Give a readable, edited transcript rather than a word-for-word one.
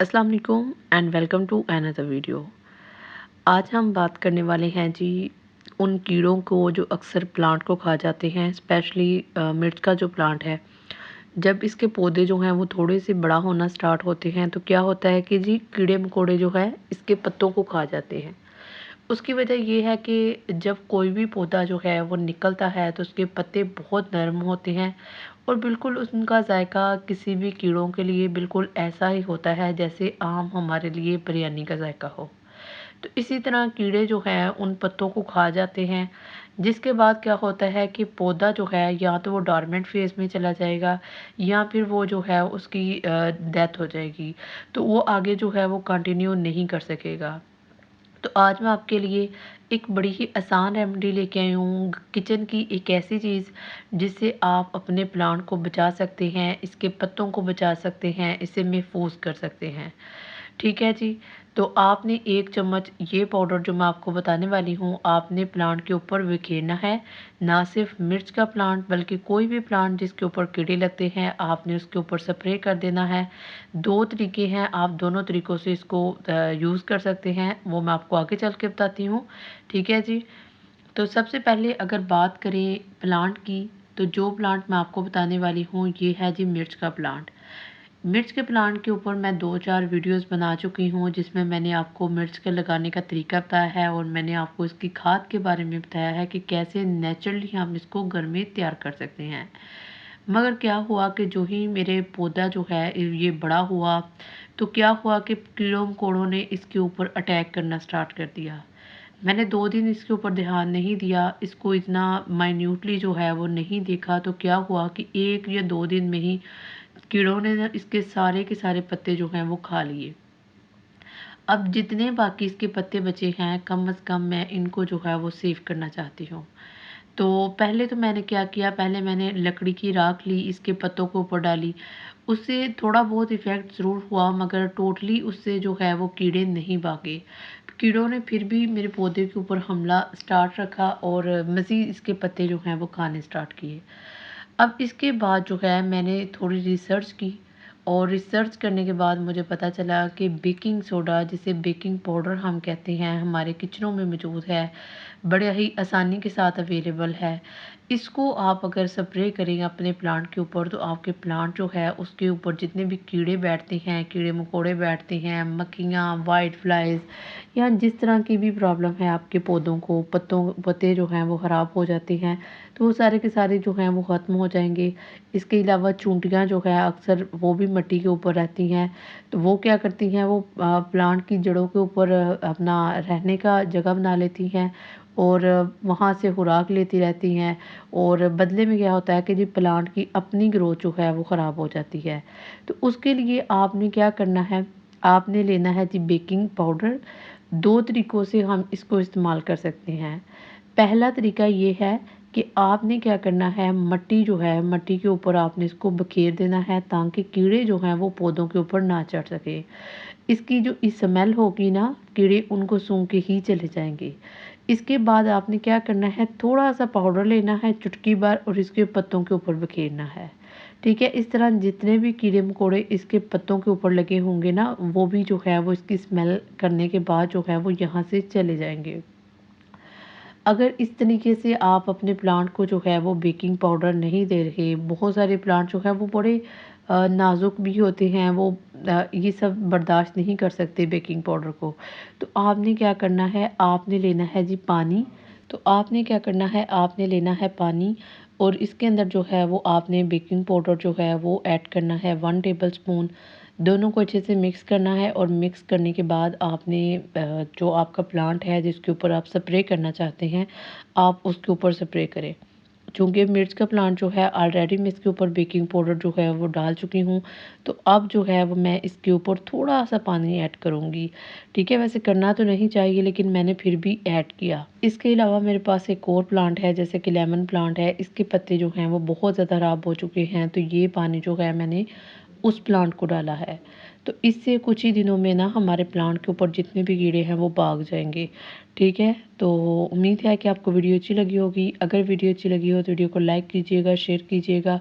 अस्सलाम वालेकुम and welcome to another video. आज हम बात करने वाले हैं जी उन कीड़ों को जो अक्सर प्लांट को खा जाते हैं, स्पेशली मिर्च का जो प्लांट है। जब इसके पौधे जो हैं वो थोड़े से बड़ा होना स्टार्ट होते हैं तो क्या होता है कि जी कीड़े मकोड़े जो है इसके पत्तों को खा जाते हैं। उसकी वजह ये है कि जब कोई भी पौधा जो है वो निकलता है तो उसके पत्ते बहुत नरम होते हैं और बिल्कुल उनका जायका किसी भी कीड़ों के लिए बिल्कुल ऐसा ही होता है जैसे आम हमारे लिए बिरयानी का जायका हो। तो इसी तरह कीड़े जो हैं उन पत्तों को खा जाते हैं, जिसके बाद क्या होता है कि पौधा जो है या तो वो डॉर्मेंट फेज़ में चला जाएगा या फिर वो जो है उसकी डेथ हो जाएगी। तो वो आगे जो है वो कंटिन्यू नहीं कर सकेगा। तो आज मैं आपके लिए एक बड़ी ही आसान रेमेडी लेके आई हूँ, किचन की एक ऐसी चीज़ जिससे आप अपने प्लांट को बचा सकते हैं, इसके पत्तों को बचा सकते हैं, इसे महफूज कर सकते हैं। ठीक है जी। तो आपने 1 चम्मच ये पाउडर जो मैं आपको बताने वाली हूँ, आपने प्लांट के ऊपर बिखेरना है। ना सिर्फ मिर्च का प्लांट बल्कि कोई भी प्लांट जिसके ऊपर कीड़े लगते हैं, आपने उसके ऊपर स्प्रे कर देना है। 2 तरीके हैं, आप दोनों तरीकों से इसको यूज़ कर सकते हैं, वो मैं आपको आगे चल के बताती हूँ। ठीक है जी। तो सबसे पहले अगर बात करें प्लांट की, तो जो प्लांट मैं आपको बताने वाली हूँ ये है जी मिर्च का प्लांट। मिर्च के प्लांट के ऊपर मैं 2-4 वीडियोस बना चुकी हूँ जिसमें मैंने आपको मिर्च के लगाने का तरीका बताया है और मैंने आपको इसकी खाद के बारे में बताया है कि कैसे नेचुरली हम इसको घर में तैयार कर सकते हैं। मगर क्या हुआ कि जो ही मेरे पौधा जो है ये बड़ा हुआ, तो क्या हुआ कि कीड़ों मकोड़ों ने इसके ऊपर अटैक करना स्टार्ट कर दिया। मैंने 2 दिन इसके ऊपर ध्यान नहीं दिया, इसको इतना माइन्यूटली जो है वो नहीं देखा, तो क्या हुआ कि 1 या 2 दिन में ही कीड़ों ने ना इसके सारे के सारे पत्ते जो हैं वो खा लिए। अब जितने बाकी इसके पत्ते बचे हैं, कम से कम मैं इनको जो है वो सेव करना चाहती हूँ। तो पहले तो मैंने क्या किया, पहले मैंने लकड़ी की राख ली, इसके पत्तों के ऊपर डाली। उससे थोड़ा बहुत इफ़ेक्ट ज़रूर हुआ मगर टोटली उससे जो है वो कीड़े नहीं भागे। कीड़ों ने फिर भी मेरे पौधे के ऊपर हमला स्टार्ट रखा और मज़ीद इसके पत्ते जो हैं वो खाने स्टार्ट किए। अब इसके बाद जो है मैंने थोड़ी रिसर्च की और रिसर्च करने के बाद मुझे पता चला कि बेकिंग सोडा जिसे बेकिंग पाउडर हम कहते हैं हमारे किचनों में मौजूद है, बड़े ही आसानी के साथ अवेलेबल है। इसको आप अगर स्प्रे करें अपने प्लांट के ऊपर तो आपके प्लांट जो है उसके ऊपर जितने भी कीड़े बैठते हैं, कीड़े मकोड़े बैठते हैं, मक्खियाँ, वाइट फ्लाइज या जिस तरह की भी प्रॉब्लम है आपके पौधों को, पत्ते जो हैं वो ख़राब हो जाते हैं, तो वो सारे के सारे जो हैं वो ख़त्म हो जाएँगे। इसके अलावा चूंटियाँ जो है अक्सर वो भी मिट्टी के ऊपर रहती हैं, तो वो क्या करती हैं, वो प्लांट की जड़ों के ऊपर अपना रहने का जगह बना लेती हैं और वहाँ से खुराक लेती रहती हैं और बदले में क्या होता है कि जी प्लांट की अपनी ग्रोथ जो है वो ख़राब हो जाती है। तो उसके लिए आपने क्या करना है, आपने लेना है जी बेकिंग पाउडर। 2 तरीकों से हम इसको इस्तेमाल कर सकते हैं। पहला तरीका ये है कि आपने क्या करना है, मट्टी जो है, मट्टी के ऊपर आपने इसको बखेर देना है ताकि कीड़े जो हैं वो पौधों के ऊपर ना चढ़ सके। इसकी जो स्मेल होगी ना, कीड़े उनको सूंघ के ही चले जाएँगे। इसके बाद आपने क्या करना है, थोड़ा-सा पाउडर लेना है चुटकी भर और इसके पत्तों के ऊपर बखेरना है। ठीक है? इस तरह जितने भी कीड़े-मकोड़े इसके पत्तों के ऊपर लगे होंगे ना, वो भी जो है वो इसकी स्मेल करने के बाद जो है वो यहाँ से चले जाएँगे। अगर इस तरीके से आप अपने प्लांट को जो है वो बेकिंग पाउडर नहीं दे रहे, बहुत सारे प्लांट जो है वो बड़े नाजुक भी होते हैं, वो ये सब बर्दाश्त नहीं कर सकते बेकिंग पाउडर को। तो आपने क्या करना है, आपने लेना है जी पानी। तो आपने क्या करना है, आपने लेना है पानी और इसके अंदर जो है वो आपने बेकिंग पाउडर जो है वो ऐड करना है 1 टेबलस्पून। दोनों को अच्छे से मिक्स करना है और मिक्स करने के बाद आपने जो आपका प्लांट है जिसके ऊपर आप स्प्रे करना चाहते हैं, आप उसके ऊपर स्प्रे करें। चूँकि मिर्च का प्लांट जो है ऑलरेडी मैं इसके ऊपर बेकिंग पाउडर जो है वो डाल चुकी हूँ, तो अब जो है वो मैं इसके ऊपर थोड़ा-सा पानी ऐड करूँगी। ठीक है, वैसे करना तो नहीं चाहिए लेकिन मैंने फिर भी ऐड किया। इसके अलावा मेरे पास एक और प्लांट है जैसे कि लेमन प्लांट है, इसके पत्ते जो हैं वो बहुत ज़्यादा ख़राब हो चुके हैं, तो ये पानी जो है मैंने उस प्लांट को डाला है। तो इससे कुछ ही दिनों में ना हमारे प्लांट के ऊपर जितने भी कीड़े हैं वो भाग जाएँगे। ठीक है? तो उम्मीद है कि आपको वीडियो अच्छी लगी होगी। अगर वीडियो अच्छी लगी हो तो वीडियो को लाइक कीजिएगा, शेयर कीजिएगा